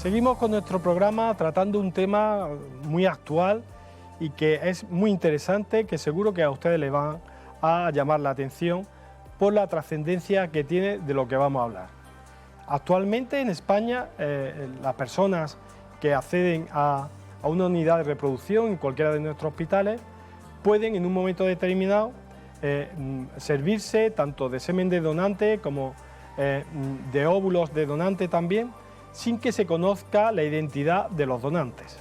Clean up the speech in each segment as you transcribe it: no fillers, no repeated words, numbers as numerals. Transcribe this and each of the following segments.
Seguimos con nuestro programa tratando un tema muy actual y que es muy interesante, que seguro que a ustedes les va a llamar la atención por la trascendencia que tiene de lo que vamos a hablar. Actualmente en España las personas que acceden a una unidad de reproducción en cualquiera de nuestros hospitales pueden en un momento determinado servirse tanto de semen de donante como de óvulos de donante también, sin que se conozca la identidad de los donantes.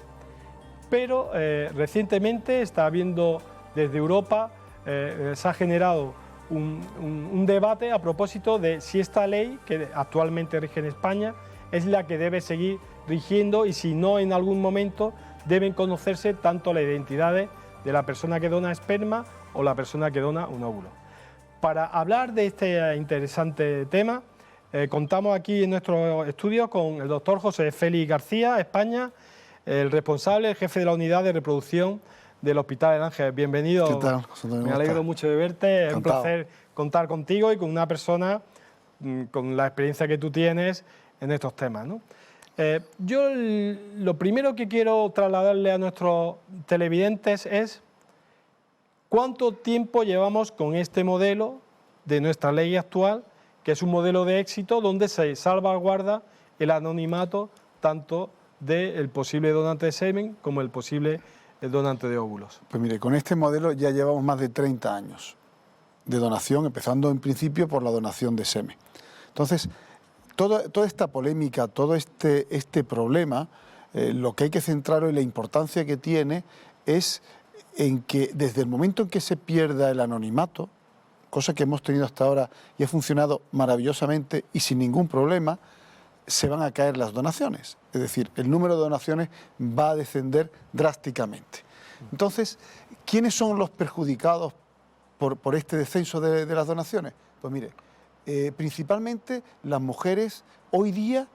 Pero recientemente está habiendo desde Europa, se ha generado un debate a propósito de si esta ley que actualmente rige en España es la que debe seguir rigiendo y si no en algún momento deben conocerse tanto las identidades de la persona que dona esperma o la persona que dona un óvulo. Para hablar de este interesante tema, contamos aquí en nuestro estudio con el doctor José Félix García, España, el responsable, el jefe de la unidad de reproducción del Hospital El Ángel. Bienvenido. ¿Qué tal, José Antonio? Me alegro mucho de verte. Es un Encantado. placer contar contigo y con una persona con la experiencia que tú tienes en estos temas, ¿no? Yo lo primero que quiero trasladarle a nuestros televidentes es cuánto tiempo llevamos con este modelo de nuestra ley actual, que es un modelo de éxito donde se salvaguarda el anonimato tanto del posible donante de semen como el posible donante de óvulos. Pues mire, con este modelo ya llevamos más de 30 años de donación, empezando en principio por la donación de semen. Entonces, toda esta polémica, todo este problema, lo que hay que centrar en la importancia que tiene es en que desde el momento en que se pierda el anonimato, cosa que hemos tenido hasta ahora y ha funcionado maravillosamente y sin ningún problema, se van a caer las donaciones. Es decir, el número de donaciones va a descender drásticamente. Entonces, ¿quiénes son los perjudicados por este descenso de las donaciones? Pues mire, principalmente las mujeres. Hoy día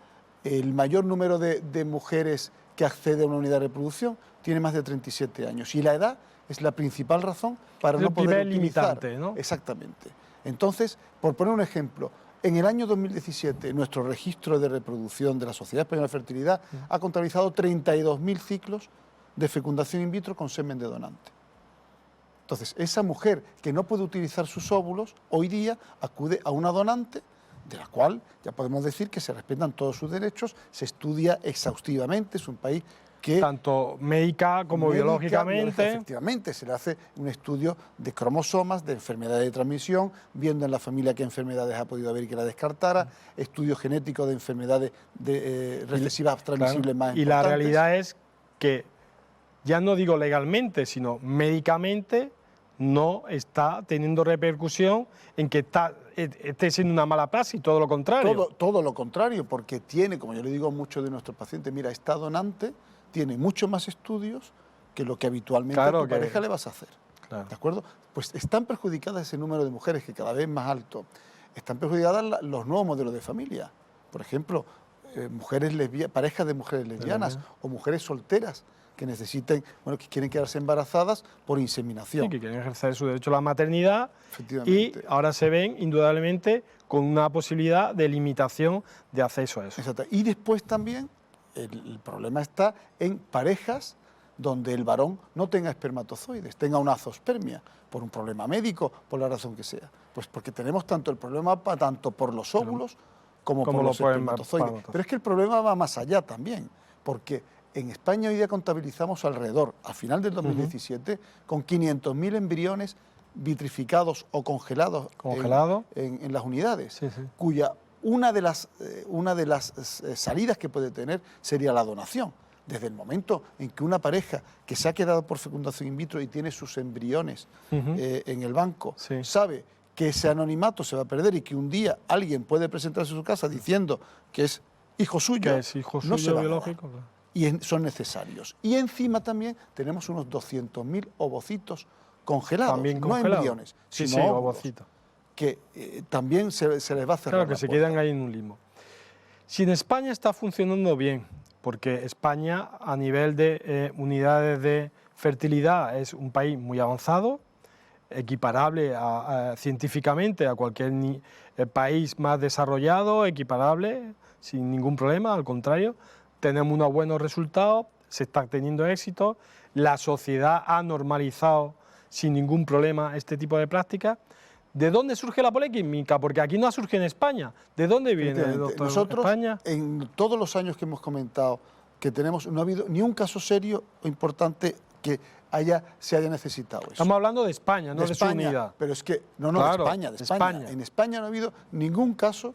el mayor número de mujeres que accede a una unidad de reproducción tiene más de 37 años y la edad es la principal razón para no poder utilizar. Limitante, ¿no? Exactamente. Entonces, por poner un ejemplo, en el año 2017 nuestro registro de reproducción de la Sociedad Española de Fertilidad ha contabilizado 32.000 ciclos de fecundación in vitro con semen de donante. Entonces, esa mujer que no puede utilizar sus óvulos, hoy día acude a una donante, de la cual ya podemos decir que se respetan todos sus derechos, se estudia exhaustivamente, es un país que... Tanto médica como biológicamente. Efectivamente, se le hace un estudio de cromosomas, de enfermedades de transmisión, viendo en la familia qué enfermedades ha podido haber y que la descartara, estudios genéticos de enfermedades recesivas transmisibles más importantes. Y la realidad es que, ya no digo legalmente, médicamente, no está teniendo repercusión en que esté siendo una mala praxis, todo lo contrario. Todo lo contrario, porque tiene, como yo le digo a muchos de nuestros pacientes, mira, esta donante tiene mucho más estudios que lo que habitualmente a tu pareja le vas a hacer. Claro. ¿De acuerdo? Pues están perjudicadas ese número de mujeres que cada vez es más alto. Están perjudicadas los nuevos modelos de familia. Por ejemplo, parejas de mujeres lesbianas o mujeres solteras que necesiten, que quieren quedarse embarazadas por inseminación. Sí, que quieren ejercer su derecho a la maternidad y Efectivamente. ahora se ven indudablemente con una posibilidad de limitación de acceso a eso. Exacto. Y después también el problema está en parejas donde el varón no tenga espermatozoides, tenga una azoospermia, por un problema médico, por la razón que sea. Pues porque tenemos tanto el problema tanto por los óvulos como por los espermatozoides. Pero es que el problema va más allá también, porque en España hoy día contabilizamos alrededor, a final del 2017, con 500.000 embriones vitrificados o congelados en las unidades, cuya una de las salidas que puede tener sería la donación. Desde el momento en que una pareja que se ha quedado por fecundación in vitro y tiene sus embriones en el banco, sabe que ese anonimato se va a perder y que un día alguien puede presentarse a su casa diciendo que es hijo suyo, no se va biológico, y son necesarios. Y encima también tenemos unos 200.000 ovocitos congelados, no embriones, sino ovocitos, que también se les va a cerrar. Claro, que se quedan ahí en un limbo. Si en España está funcionando bien, porque España a nivel de unidades de fertilidad es un país muy avanzado, equiparable científicamente a cualquier país más desarrollado, equiparable, sin ningún problema, al contrario, tenemos unos buenos resultados, se está teniendo éxito, la sociedad ha normalizado sin ningún problema este tipo de prácticas. ¿De dónde surge la polémica? Porque aquí no surge en España. ¿De dónde viene, doctor? Nosotros, ¿España? en todos los años que hemos comentado que tenemos, no ha habido ni un caso serio o importante que se haya necesitado eso. Estamos hablando de España, no de España, su unidad. pero es que, Claro, de España. En España no ha habido ningún caso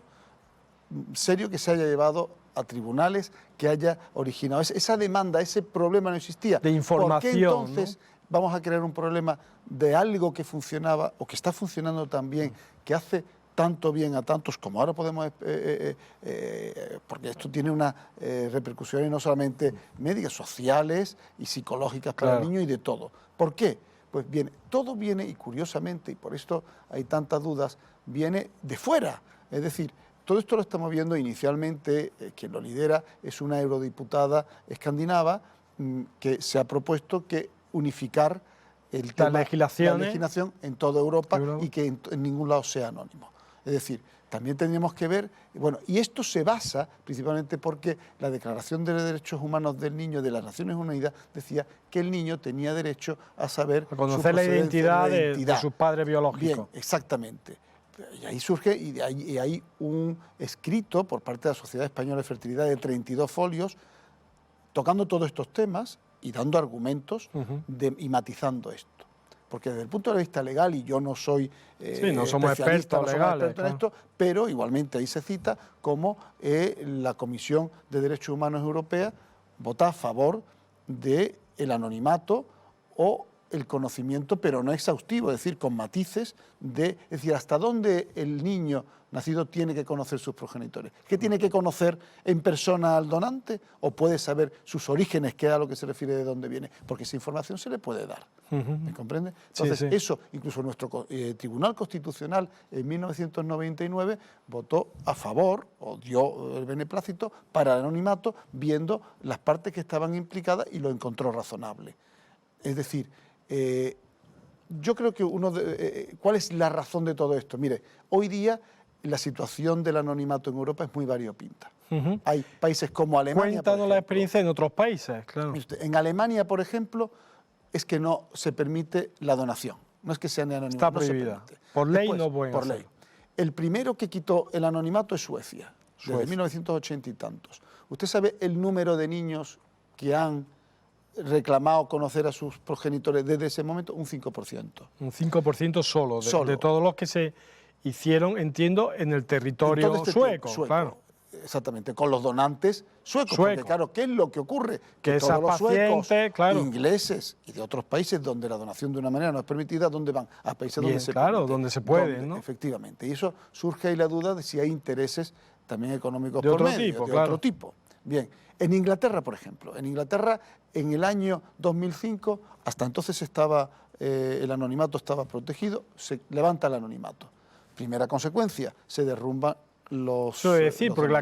serio que se haya llevado a tribunales, que haya originado esa demanda, ese problema no existía. De información, ¿Por qué entonces vamos a crear un problema de algo que funcionaba o que está funcionando tan bien, que hace tanto bien a tantos como ahora podemos, porque esto tiene unas repercusiones no solamente médicas, sociales y psicológicas para el niño y de todo. ¿Por qué? Pues bien, todo viene, y curiosamente, y por esto hay tantas dudas, viene de fuera. Es decir, todo esto lo estamos viendo inicialmente, quien lo lidera es una eurodiputada escandinava que se ha propuesto que unificar la legislación en toda Europa y que en ningún lado sea anónimo. Es decir, también tendríamos que ver, bueno, y esto se basa principalmente porque la Declaración de los Derechos Humanos del Niño de las Naciones Unidas decía que el niño tenía derecho a saber, a conocer la identidad de sus padres biológicos. Bien, exactamente. Y ahí surge, y hay un escrito por parte de la Sociedad Española de Fertilidad de 32 folios tocando todos estos temas y dando argumentos y matizando esto. Porque desde el punto de vista legal, y yo no soy no somos expertos legales, en esto, pero igualmente ahí se cita como la Comisión de Derechos Humanos Europea vota a favor del anonimato o el conocimiento, pero no exhaustivo, es decir, con matices es decir, hasta dónde el niño nacido tiene que conocer sus progenitores. ¿Qué tiene que conocer en persona al donante? ¿O puede saber sus orígenes, que es a lo que se refiere de dónde viene? Porque esa información se le puede dar. ¿Me comprende? Entonces, eso, incluso nuestro Tribunal Constitucional en 1999 votó a favor, o dio el beneplácito para el anonimato, viendo las partes que estaban implicadas y lo encontró razonable. Es decir, yo creo que ¿cuál es la razón de todo esto? Mire, hoy día la situación del anonimato en Europa es muy variopinta. Hay países como Alemania. Cuéntanos la experiencia en otros países, claro. En Alemania, por ejemplo, es que no se permite la donación. No es que sea ni anónimo. Está prohibida. Por ley no pueden Por ley. El primero que quitó el anonimato es Suecia, desde 1980 y tantos. ¿Usted sabe el número de niños que han reclamado conocer a sus progenitores desde ese momento? Un 5%. Un 5% solo, de todos los que se hicieron, entiendo, en el territorio sueco. Claro. Exactamente, con los donantes suecos. Porque claro, ¿qué es lo que ocurre? Que todos los suecos, ingleses y de otros países donde la donación de una manera no es permitida, ¿dónde van? A países donde se permite. Donde se puede, ¿no? Efectivamente. Y eso surge ahí la duda de si hay intereses también económicos de otro tipo. Bien, en Inglaterra, por ejemplo, en el año 2005, hasta entonces el anonimato estaba protegido, se levanta el anonimato. Primera consecuencia, se derrumban los... Eso es decir, porque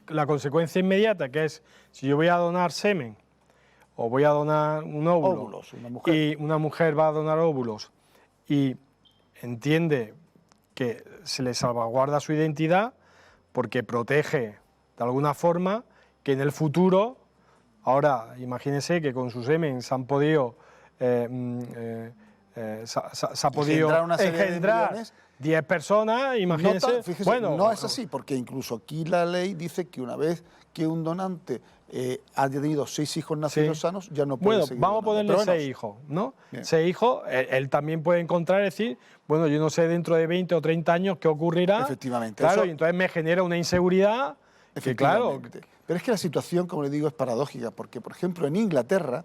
la consecuencia inmediata, que es, si yo voy a donar semen, o voy a donar un óvulo, óvulos, y una mujer va a donar óvulos, y entiende que se le salvaguarda su identidad, porque protege de alguna forma que en el futuro, ahora imagínense que con su semen se han podido, se ha podido engendrar 10 personas, imagínense. Fíjese, no es así, porque incluso aquí la ley dice que una vez que un donante haya tenido 6 hijos nacidos sanos, ya no puede seguir vamos donando. A ponerle 6 hijos, ¿no? 6 hijos, él también puede encontrar, decir, bueno, yo no sé dentro de 20 o 30 años qué ocurrirá. Efectivamente. Claro, y entonces me genera una inseguridad. Que claro. Pero es que la situación, como le digo, es paradójica, porque, por ejemplo, en Inglaterra,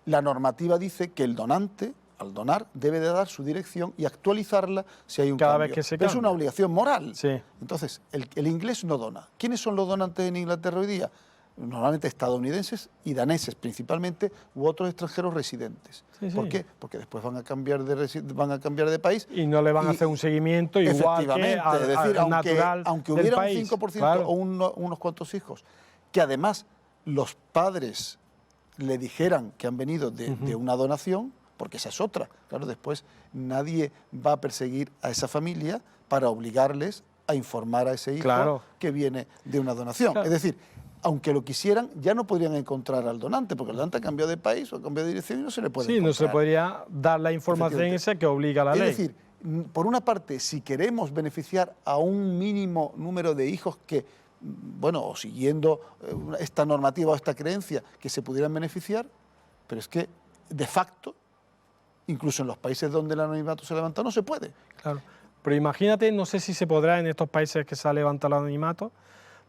la normativa dice que el donante, al donar, debe de dar su dirección y actualizarla si hay un cada cambio. vez que se Pero cambia. Es una obligación moral. Sí. Entonces, el inglés no dona. ¿Quiénes son los donantes en Inglaterra hoy día? Normalmente estadounidenses y daneses principalmente, u otros extranjeros residentes. ¿Por qué? Porque después van a cambiar de país. Y no le van a hacer un seguimiento igual que al natural aunque hubiera del país. Un 5% o unos cuantos hijos, que además los padres le dijeran que han venido de una donación, porque esa es otra. Claro, después nadie va a perseguir a esa familia para obligarles a informar a ese hijo que viene de una donación. Claro. Es decir, aunque lo quisieran, ya no podrían encontrar al donante, porque el donante ha cambiado de país o ha cambiado de dirección y no se le puede encontrar. no se le podría dar la información esa que obliga la ley. Es decir, por una parte, si queremos beneficiar a un mínimo número de hijos que, bueno, o siguiendo esta normativa o esta creencia, que se pudieran beneficiar, pero es que, de facto, incluso en los países donde el anonimato se levanta, no se puede. Claro. Pero imagínate, no sé si se podrá en estos países que se ha levantado el anonimato,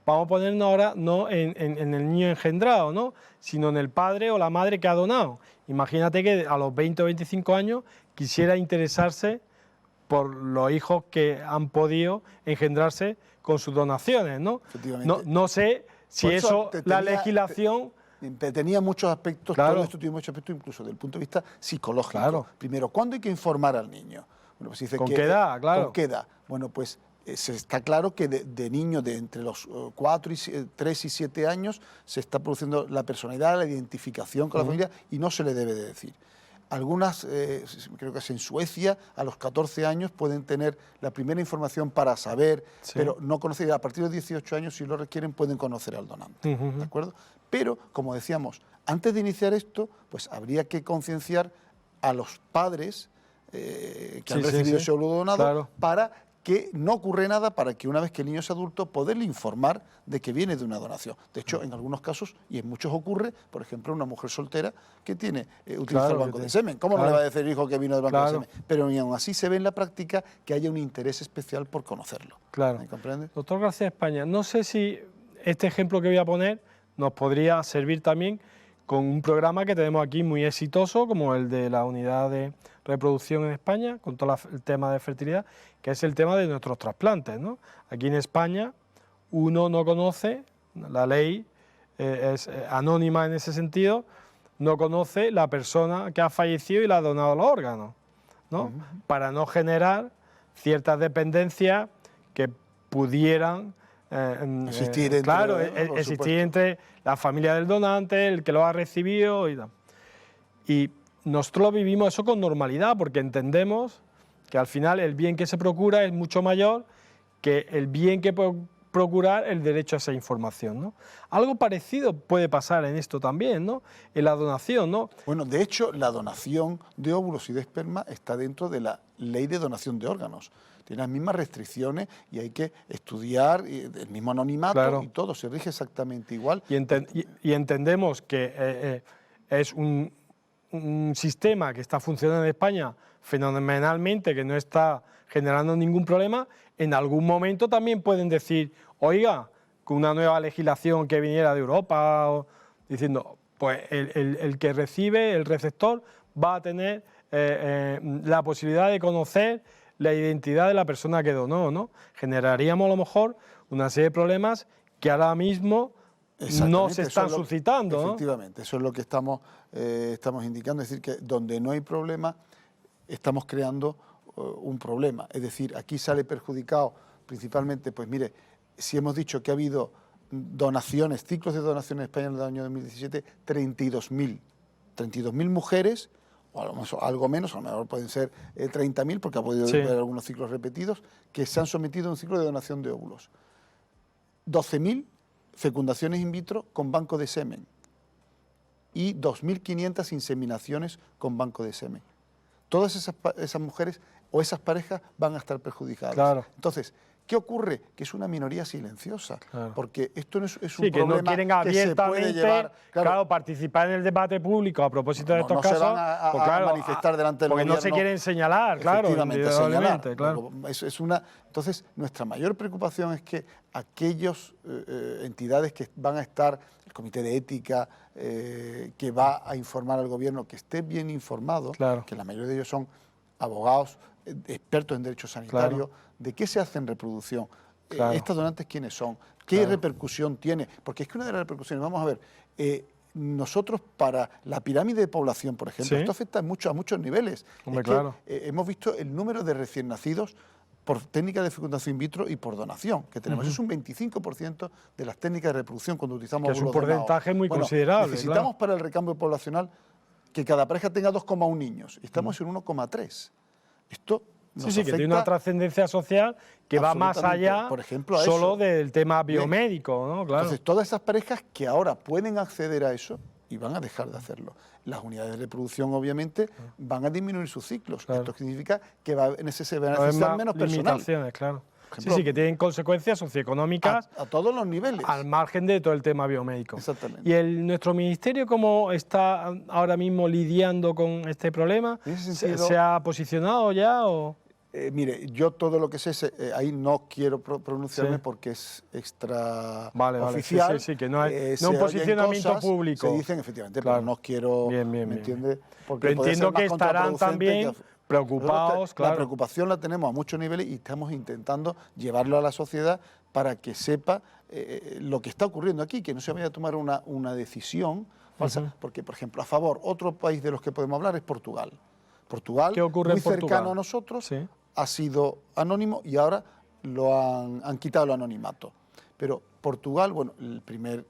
vamos a ponernos ahora no en el niño engendrado, ¿no?, sino en el padre o la madre que ha donado. Imagínate que a los 20 o 25 años quisiera interesarse por los hijos que han podido engendrarse con sus donaciones, ¿no? No sé si eso la legislación... Tenía muchos aspectos, claro. Todo esto tiene muchos aspectos, incluso desde el punto de vista psicológico. Claro. Primero, ¿cuándo hay que informar al niño? Bueno, pues dice ¿Con qué edad? Claro. ¿Con qué edad? Bueno, pues se está claro que de niños de entre los 3 y 7 años se está produciendo la personalidad, la identificación con la familia, y no se le debe de decir. Algunas, creo que es en Suecia, a los 14 años pueden tener la primera información para saber, pero no conocer. A partir de los 18 años, si lo requieren, pueden conocer al donante. ¿De acuerdo? Pero, como decíamos, antes de iniciar esto, pues habría que concienciar a los padres que han recibido ese óvulo donado, para que no ocurre nada, para que una vez que el niño es adulto, poderle informar de que viene de una donación. De hecho, en algunos casos, y en muchos ocurre, por ejemplo, una mujer soltera que utiliza el banco de semen. ¿Cómo no le va a decir el hijo que vino del banco de semen? Pero ni aún así se ve en la práctica que haya un interés especial por conocerlo. ¿Me comprendes? Doctor García España, no sé si este ejemplo que voy a poner nos podría servir también con un programa que tenemos aquí muy exitoso, como el de la unidad de reproducción en España, con todo el tema de fertilidad, que es el tema de nuestros trasplantes, ¿no? Aquí en España uno no conoce, la ley es anónima en ese sentido, no conoce la persona que ha fallecido y le ha donado los órganos, ¿no? Para no generar ciertas dependencias que pudieran existir entre la familia del donante, el que lo ha recibido y tal. Y nosotros lo vivimos eso con normalidad, porque entendemos que al final el bien que se procura es mucho mayor que el bien que puede procurar el derecho a esa información, ¿no? Algo parecido puede pasar en esto también, ¿no?, en la donación, ¿no? Bueno, de hecho, la donación de óvulos y de esperma está dentro de la ley de donación de órganos. Tiene las mismas restricciones y hay que estudiar el mismo anonimato y todo, se rige exactamente igual. Y entendemos que es un sistema que está funcionando en España fenomenalmente, que no está generando ningún problema. En algún momento también pueden decir, oiga, con una nueva legislación que viniera de Europa, o diciendo, pues el que recibe, el receptor, va a tener la posibilidad de conocer la identidad de la persona que donó, ¿no? Generaríamos a lo mejor una serie de problemas que ahora mismo no se están suscitando, ¿no? Efectivamente, eso es lo que estamos indicando, es decir, que donde no hay problema, estamos creando un problema. Es decir, aquí sale perjudicado principalmente, pues mire, si hemos dicho que ha habido donaciones, ciclos de donaciones en España en el año 2017, 32.000 mujeres, o algo menos, a lo mejor pueden ser 30.000, porque ha podido haber algunos ciclos repetidos, que se han sometido a un ciclo de donación de óvulos. 12.000 fecundaciones in vitro con banco de semen y 2.500 inseminaciones con banco de semen. Todas esas mujeres o esas parejas van a estar perjudicadas. Entonces, ¿qué ocurre? Que es una minoría silenciosa, porque esto no es un problema que no quieren abiertamente, que se puede llevar... participar en el debate público a propósito de estos casos. No se van a manifestar delante del gobierno. Porque no se quieren señalar, Entonces, nuestra mayor preocupación es que aquellas entidades que van a estar, el Comité de Ética, que va a informar al gobierno, que esté bien informado, que la mayoría de ellos son abogados, expertos en derecho sanitario, de qué se hace en reproducción, estos donantes quiénes son, qué repercusión tiene, porque es que una de las repercusiones, vamos a ver, nosotros para la pirámide de población, por ejemplo, esto afecta a muchos niveles. Hemos visto el número de recién nacidos por técnica de fecundación in vitro y por donación que tenemos. Es un 25% de las técnicas de reproducción cuando utilizamos óvulos donados. Es un porcentaje muy considerable. Necesitamos para el recambio poblacional que cada pareja tenga 2,1 niños. Estamos en 1,3. Esto Sí, sí, que tiene una trascendencia social que va más allá, por ejemplo, a solo eso. del tema biomédico, ¿no? Claro. Entonces, todas esas parejas que ahora pueden acceder a eso y van a dejar de hacerlo. Las unidades de reproducción, obviamente, van a disminuir sus ciclos. Claro. Esto significa que se van a necesitar más menos personal. limitaciones, claro. Ejemplo, Sí, sí, que tienen consecuencias socioeconómicas a todos los niveles. al margen de todo el tema biomédico. Exactamente. ¿Y nuestro ministerio cómo está ahora mismo lidiando con este problema? En ese sentido, ¿Se ha posicionado ya o...? Mire, yo todo lo que sé, ahí no quiero pronunciarme Sí. porque es extra Vale, oficial. sí, que no es se un oyen posicionamiento cosas, público. Se dicen, efectivamente, Claro. pero no quiero, Bien, ¿me entiende? Porque Pero puede ser entiendo más que estarán contraproducente también preocupados, Nosotros claro. La preocupación la tenemos a muchos niveles y estamos intentando llevarlo a la sociedad para que sepa lo que está ocurriendo aquí, que no se vaya a tomar una decisión falsa, porque, por ejemplo, a favor, otro país de los que podemos hablar es Portugal. Portugal, ¿Qué ocurre muy en Portugal? cercano a nosotros, Sí. ha sido anónimo y ahora han quitado el anonimato. Pero Portugal, bueno, el primer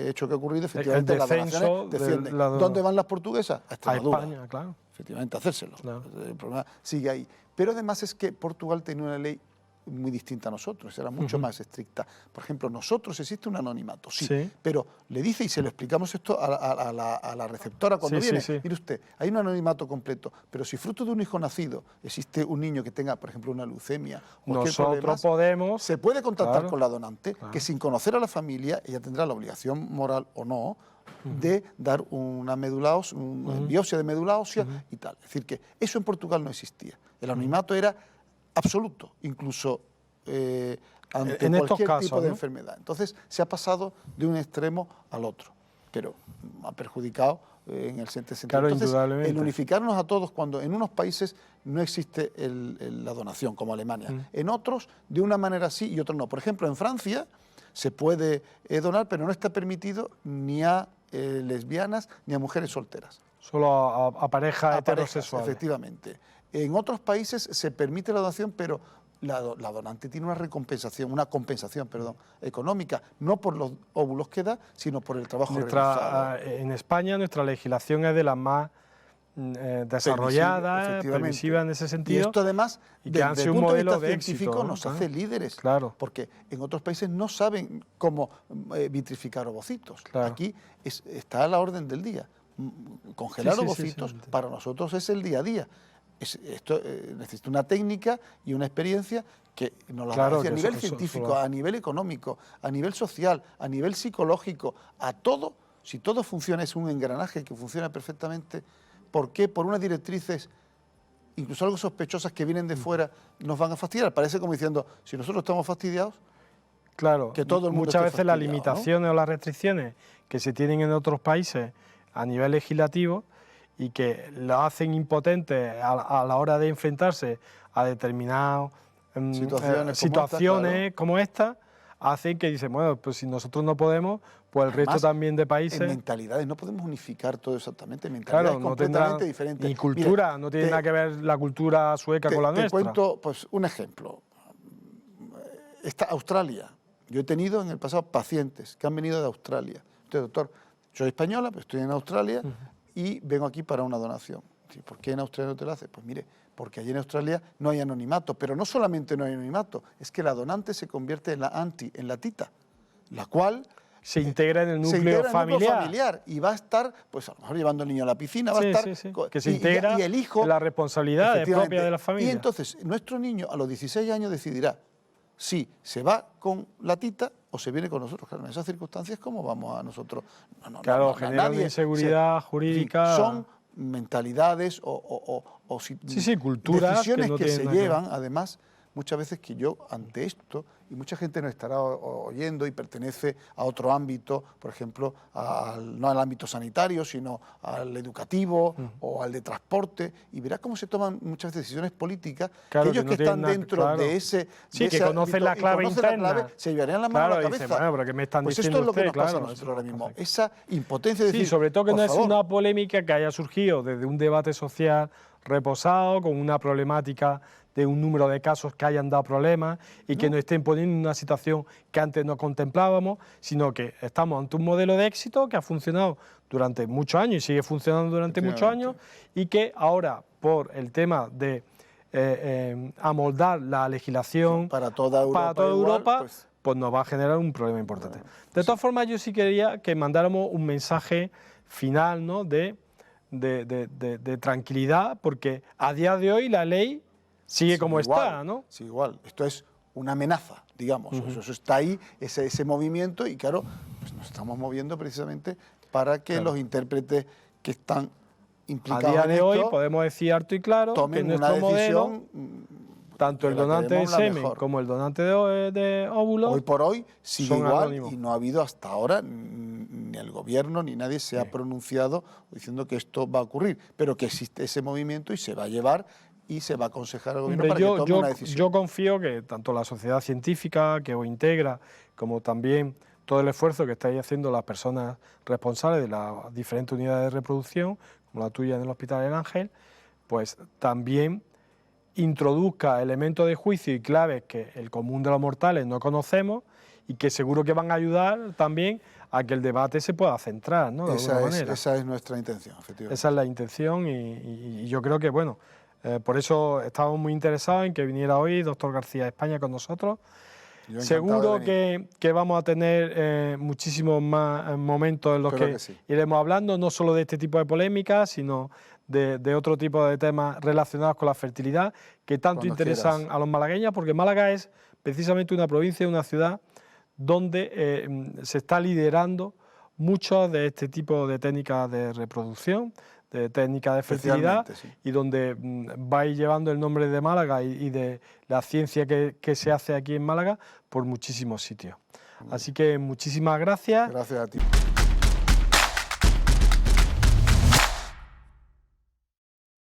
hecho que ha ocurrido, efectivamente, las descenso donaciones de descienden. la ¿Dónde van las portuguesas? A A Extremadura. España, claro. Efectivamente, a hacérselo. Claro. El problema sigue ahí. Pero además es que Portugal tenía una ley muy distinta a nosotros, era mucho más estricta. Por ejemplo, nosotros existe un anonimato, sí, pero le dice, y se lo explicamos esto a la receptora cuando viene, mire usted, hay un anonimato completo, pero si fruto de un hijo nacido existe un niño que tenga, por ejemplo, una leucemia, nosotros podemos... se puede contactar claro, con la donante, que sin conocer a la familia, ella tendrá la obligación moral o no, de dar una biopsia de médula ósea y tal. Es decir, que eso en Portugal no existía. El anonimato era absoluto, incluso ante en estos cualquier casos, tipo de ¿no? enfermedad. Entonces se ha pasado de un extremo al otro, pero ha perjudicado en el sentido. Claro, Entonces, indudablemente. el unificarnos a todos cuando en unos países no existe la donación, como Alemania, en otros de una manera sí y otros no. Por ejemplo, en Francia se puede donar, pero no está permitido ni a lesbianas ni a mujeres solteras. Solo a parejas heterosexuales. Parejas, efectivamente. En otros países se permite la donación, pero la donante tiene una compensación económica, no por los óvulos que da, sino por el trabajo realizado. En España nuestra legislación es de las más desarrolladas, permisiva en ese sentido. Y esto además, desde el punto de vista científico, ¿no? nos hace líderes, porque en otros países no saben cómo vitrificar ovocitos. Claro. Aquí está a la orden del día. Congelar ovocitos para nosotros es el día a día. Esto necesita una técnica y una experiencia que nos la da a nivel científico, a nivel económico, a nivel social, a nivel psicológico, a todo. Si todo funciona, es un engranaje que funciona perfectamente. ¿Por qué? Por unas directrices, incluso algo sospechosas que vienen de fuera, nos van a fastidiar. Parece como diciendo, si nosotros estamos fastidiados, claro, que todo el mundo muchas veces las fastidiado, limitaciones, ¿no?, o las restricciones que se tienen en otros países a nivel legislativo y que lo hacen impotentes a la hora de enfrentarse a determinadas situaciones como esta, hacen que dicen, bueno, pues si nosotros no podemos, pues el resto también de países... En mentalidades no podemos unificar todo exactamente, mentalidades completamente diferentes. Ni cultura, mira, no tiene nada que ver la cultura sueca con la nuestra. Te cuento pues, un ejemplo. Australia. Yo he tenido en el pasado pacientes que han venido de Australia. Usted, doctor, soy española, pero estoy en Australia y vengo aquí para una donación. ¿Por qué en Australia no te lo hace? Pues mire, porque allí en Australia no hay anonimato, pero no solamente no hay anonimato, es que la donante se convierte en la tita, la cual se integra en el núcleo familiar y va a estar, pues a lo mejor llevando al niño a la piscina, va a estar... que se integra y el hijo, en la responsabilidad propia de la familia. Y entonces nuestro niño a los 16 años decidirá si se va con la tita o se viene con nosotros. Claro, en esas circunstancias, ¿cómo vamos a nosotros? Claro, genera una inseguridad jurídica. Son mentalidades o culturas decisiones que, que se llevan, además, muchas veces que yo ante esto, y mucha gente nos estará oyendo y pertenece a otro ámbito, por ejemplo, no al ámbito sanitario, sino al educativo o al de transporte, y verá cómo se toman muchas veces decisiones políticas, que ellos que están dentro de ese... Sí, que conocen la clave interna. Se llevarían la mano a la cabeza. Dicen, bueno, pero ¿qué me están pues diciendo esto es lo que usted? nos pasa a nosotros ahora mismo. Esa impotencia de decir, sobre todo que no es favor, una polémica que haya surgido desde un debate social reposado, con una problemática de un número de casos que hayan dado problemas y que nos estén poniendo en una situación que antes no contemplábamos, sino que estamos ante un modelo de éxito que ha funcionado durante muchos años y sigue funcionando durante muchos años y que ahora, por el tema de amoldar la legislación para toda Europa, pues nos va a generar un problema importante. De todas formas, yo sí quería que mandáramos un mensaje final, ¿no?, de tranquilidad, porque a día de hoy la ley sigue como está, ¿no? Sí, igual. Esto es una amenaza, digamos. Eso está ahí, ese movimiento, y claro, pues nos estamos moviendo precisamente para que los intérpretes que están implicados a día de hoy esto, podemos decir harto y claro que nuestro modelo, tanto el donante de semen como el donante de óvulos, hoy por hoy sigue igual anónimos. Y no ha habido hasta ahora ni el gobierno ni nadie se ha pronunciado diciendo que esto va a ocurrir, pero que existe ese movimiento y se va a llevar y se va a aconsejar al gobierno para que tome una decisión. Yo confío que tanto la sociedad científica que os integra, como también todo el esfuerzo que estáis haciendo las personas responsables de las diferentes unidades de reproducción, como la tuya en el Hospital El Ángel, pues también introduzca elementos de juicio y claves que el común de los mortales no conocemos y que seguro que van a ayudar también a que el debate se pueda centrar, ¿no? De alguna manera. Esa es nuestra intención, efectivamente. Esa es la intención y yo creo que, bueno, por eso estamos muy interesados en que viniera hoy doctor García España con nosotros. Seguro que vamos a tener muchísimos más momentos en los que iremos hablando, no solo de este tipo de polémicas, sino de otro tipo de temas relacionados con la fertilidad, que tanto interesan a los malagueños, porque Málaga es precisamente una provincia, una ciudad donde se está liderando muchas de este tipo de técnicas de reproducción, de técnicas de fertilidad, y donde vais llevando el nombre de Málaga y de la ciencia que se hace aquí en Málaga por muchísimos sitios. Así que muchísimas gracias. Gracias a ti.